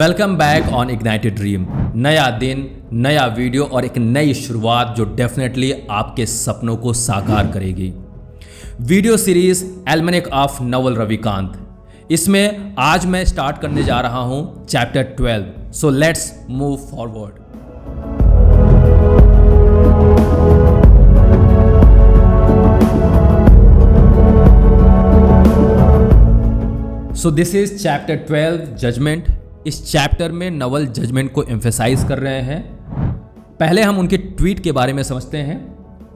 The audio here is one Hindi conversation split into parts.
Welcome back on ignited dream. नया दिन, नया वीडियो और एक नई शुरुआत जो डेफिनेटली आपके सपनों को साकार करेगी। Video series almanack of Naval Ravikant, इसमें आज मैं स्टार्ट करने जा रहा हूं chapter 12। So let's move forward. So this is chapter 12 judgment. इस चैप्टर में नवल जजमेंट को एम्फेसाइज कर रहे हैं। पहले हम उनके ट्वीट के बारे में समझते हैं।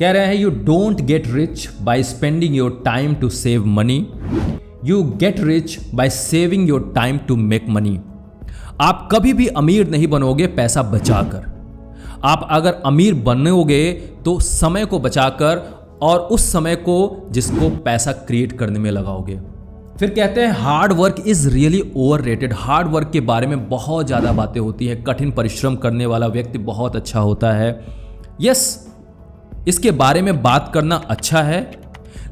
कह रहे हैं, you don't get rich by spending your time to save money, you get rich by saving your time to make money. आप कभी भी अमीर नहीं बनोगे पैसा बचाकर। आप अगर अमीर बनोगे तो समय को बचाकर और उस समय को जिसको पैसा क्रिएट करने में लगाओगे। फिर कहते हैं, hard work is really overrated. Hard work के बारे में बहुत ज़्यादा बातें होती हैं। कठिन परिश्रम करने वाला व्यक्ति बहुत अच्छा होता है। यस, इसके बारे में बात करना अच्छा है,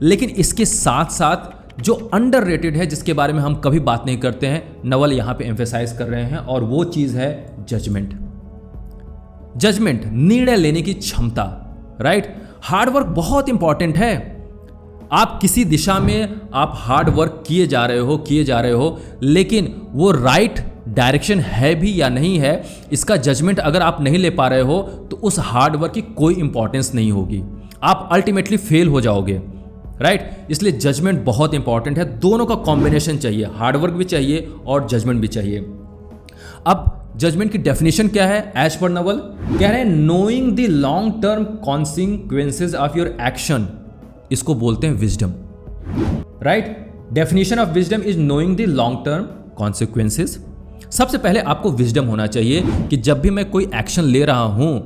लेकिन इसके साथ साथ जो अंडररेटेड है, जिसके बारे में हम कभी बात नहीं करते हैं, नवल यहाँ पे एम्फेसाइज कर रहे हैं, और वो चीज़ है जजमेंट। जजमेंट, निर्णय लेने की क्षमता, राइट। हार्ड वर्क बहुत इंपॉर्टेंट है। आप किसी दिशा में आप हार्ड वर्क किए जा रहे हो, लेकिन वो राइट डायरेक्शन है भी या नहीं है, इसका जजमेंट अगर आप नहीं ले पा रहे हो तो उस हार्ड वर्क की कोई इंपॉर्टेंस नहीं होगी। आप अल्टीमेटली फेल हो जाओगे, राइट। इसलिए जजमेंट बहुत इंपॉर्टेंट है। दोनों का कॉम्बिनेशन चाहिए, हार्ड वर्क भी चाहिए और जजमेंट भी चाहिए। अब जजमेंट की डेफिनेशन क्या है एज पर नवल? कह रहे हैं, knowing the long term consequences of your action, इसको बोलते हैं wisdom, right. Definition of wisdom is knowing the long term consequences. सबसे पहले आपको विजडम होना चाहिए कि जब भी मैं कोई एक्शन ले रहा हूं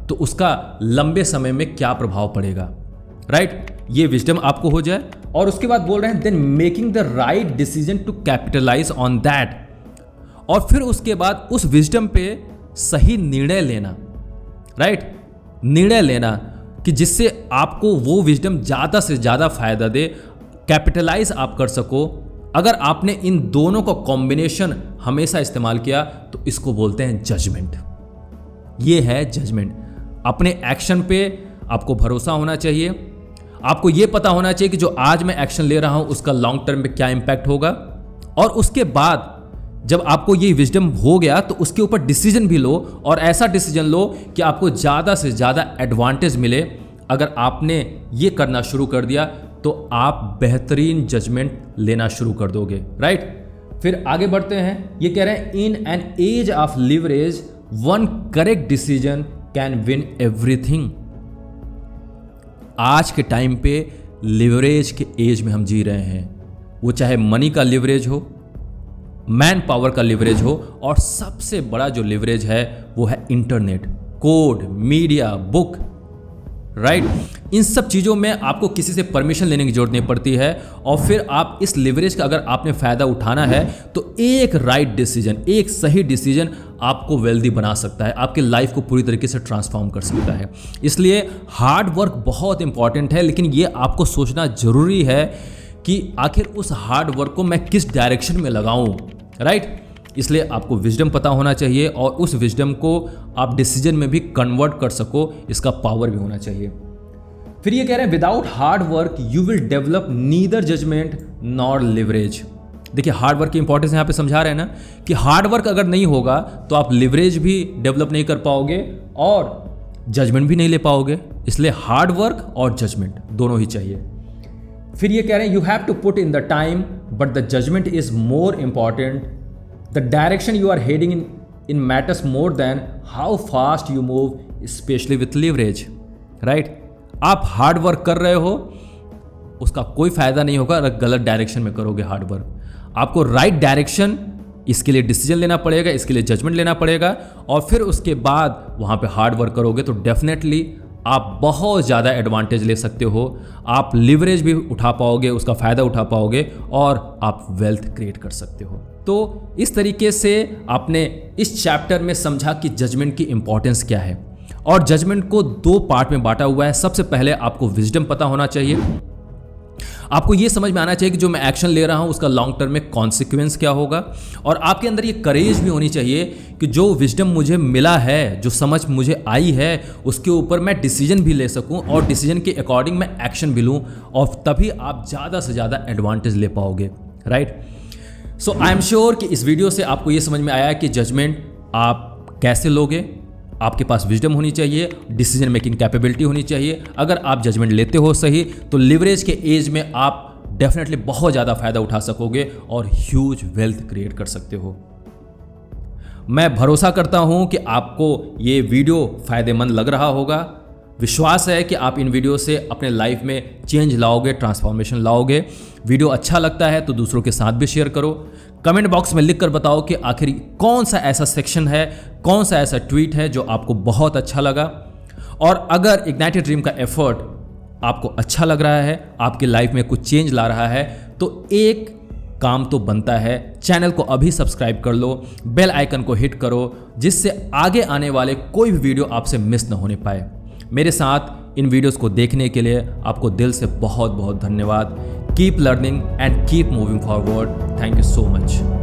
तो उसका लंबे समय में क्या प्रभाव पड़ेगा, राइट। ये विजडम आपको हो जाए, और उसके बाद बोल रहे हैं, then making the right decision to capitalise on that, और फिर उसके बाद उस विजडम पे सही निर्णय लेना, राइट। निर्णय लेना कि जिससे आपको वो विजडम ज़्यादा से ज़्यादा फायदा दे, कैपिटलाइज आप कर सको। अगर आपने इन दोनों का कॉम्बिनेशन हमेशा इस्तेमाल किया तो इसको बोलते हैं जजमेंट। ये है जजमेंट। अपने एक्शन पे आपको भरोसा होना चाहिए। आपको ये पता होना चाहिए कि जो आज मैं एक्शन ले रहा हूँ उसका लॉन्ग टर्म पे क्या इम्पैक्ट होगा, और उसके बाद जब आपको ये विजडम हो गया तो उसके ऊपर डिसीजन भी लो, और ऐसा डिसीजन लो कि आपको ज़्यादा से ज़्यादा एडवांटेज मिले। अगर आपने ये करना शुरू कर दिया तो आप बेहतरीन जजमेंट लेना शुरू कर दोगे, राइट। फिर आगे बढ़ते हैं। ये कह रहे हैं, in an age of leverage one correct decision can win everything. आज के टाइम पे लिवरेज के एज में हम जी रहे हैं। वो चाहे मनी का लिवरेज हो, मैन पावर का लिवरेज हो, और सबसे बड़ा जो लिवरेज है वो है internet, code, media, book, right. इन सब चीज़ों में आपको किसी से परमिशन लेने की जरूरत नहीं पड़ती है, और फिर आप इस लिवरेज का अगर आपने फ़ायदा उठाना है तो एक राइट डिसीजन, एक सही डिसीजन आपको वेल्दी बना सकता है, आपके लाइफ को पूरी तरीके से ट्रांसफॉर्म कर सकता है। इसलिए हार्ड वर्क बहुत इंपॉर्टेंट है, लेकिन ये आपको सोचना ज़रूरी है कि आखिर उस हार्ड वर्क को मैं किस डायरेक्शन में लगाऊं, राइट। इसलिए आपको विजडम पता होना चाहिए, और उस विजडम को आप डिसीजन में भी कन्वर्ट कर सको, इसका पावर भी होना चाहिए। फिर ये कह रहे हैं, without hard work you will develop neither judgement nor leverage. देखिए, हार्ड वर्क की इंपॉर्टेंस यहाँ पे समझा रहे हैं ना, कि हार्ड वर्क अगर नहीं होगा तो आप लिवरेज भी डेवलप नहीं कर पाओगे और जजमेंट भी नहीं ले पाओगे। इसलिए हार्ड वर्क और जजमेंट दोनों ही चाहिए। फिर ये कह रहे हैं, you have to put in the time but the judgement is more important. The direction you are heading in matters more than how fast you move, especially with leverage, right. आप हार्ड वर्क कर रहे हो, उसका कोई फायदा नहीं होगा अगर गलत डायरेक्शन में करोगे हार्ड वर्क। आपको राइट डायरेक्शन, इसके लिए डिसीजन लेना पड़ेगा, इसके लिए जजमेंट लेना पड़ेगा, और फिर उसके बाद वहाँ पे हार्ड वर्क करोगे तो डेफिनेटली आप बहुत ज़्यादा एडवांटेज ले सकते हो। आप लिवरेज भी उठा पाओगे, उसका फ़ायदा उठा पाओगे, और आप वेल्थ क्रिएट कर सकते हो। तो इस तरीके से आपने इस चैप्टर में समझा कि जजमेंट की इंपॉर्टेंस क्या है, और जजमेंट को दो पार्ट में बांटा हुआ है। सबसे पहले आपको विजडम पता होना चाहिए। आपको ये समझ में आना चाहिए कि जो मैं एक्शन ले रहा हूँ उसका लॉन्ग टर्म में कॉन्सिक्वेंस क्या होगा, और आपके अंदर ये करेज भी होनी चाहिए कि जो विजडम मुझे मिला है, जो समझ मुझे आई है, उसके ऊपर मैं डिसीजन भी ले सकूँ और डिसीजन के अकॉर्डिंग मैं एक्शन भी लूँ, और तभी आप ज़्यादा से ज़्यादा एडवांटेज ले पाओगे, right. So I am sure कि इस वीडियो से आपको ये समझ में आया कि जजमेंट आप कैसे लोगे। आपके पास विजडम होनी चाहिए, डिसीजन मेकिंग कैपेबिलिटी होनी चाहिए। अगर आप जजमेंट लेते हो सही तो लिवरेज के एज में आप डेफिनेटली बहुत ज़्यादा फायदा उठा सकोगे और ह्यूज वेल्थ क्रिएट कर सकते हो। मैं भरोसा करता हूं कि आपको ये वीडियो फायदेमंद लग रहा होगा। विश्वास है कि आप इन वीडियो से अपने लाइफ में चेंज लाओगे, ट्रांसफॉर्मेशन लाओगे। वीडियो अच्छा लगता है तो दूसरों के साथ भी शेयर करो। कमेंट बॉक्स में लिखकर बताओ कि आखिर कौन सा ऐसा सेक्शन है, कौन सा ऐसा ट्वीट है जो आपको बहुत अच्छा लगा। और अगर इग्नाइटेड ड्रीम का एफर्ट आपको अच्छा लग रहा है, आपकी लाइफ में कुछ चेंज ला रहा है, तो एक काम तो बनता है, चैनल को अभी सब्सक्राइब कर लो, बेल आइकन को हिट करो, जिससे आगे आने वाले कोई भी वीडियो आपसे मिस न होने पाए। मेरे साथ इन वीडियोस को देखने के लिए आपको दिल से बहुत बहुत धन्यवाद। Keep learning and keep moving forward. Thank you so much.